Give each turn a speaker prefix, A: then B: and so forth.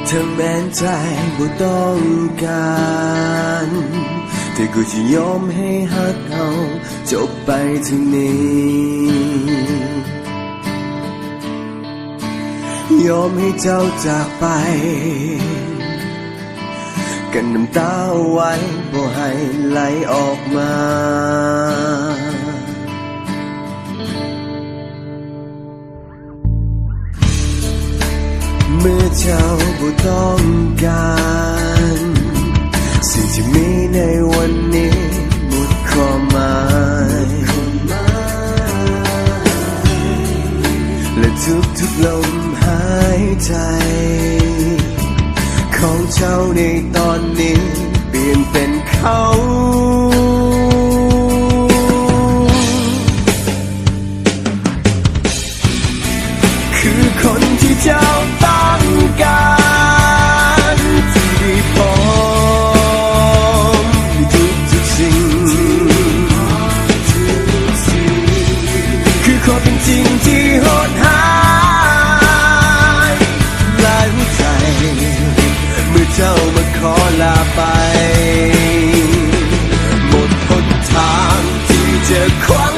A: เธอแม้นใจบ่ต้องการแต่กูจะยอมให้ฮักเอาจบไปถึงนี้ยอมให้เจ้าจากไปกันน้ำตาไว้บ่ให้ไหลออกมาเมื่อเจ้าบ่ต้องการสิ่งที่มีในวันนี้หมดความหมายและทุกๆลมหายใจของเจ้าในตอนนี้เปลี่ยนเป็นเขาคือคนที่เจ้าต้องการที่ได้พบทุกสิ่งคือความเป็นจริงที่โหดหายหลายหัวใจเมื่อเจ้ามาขอลาไปหมดหนทางที่จะขวาง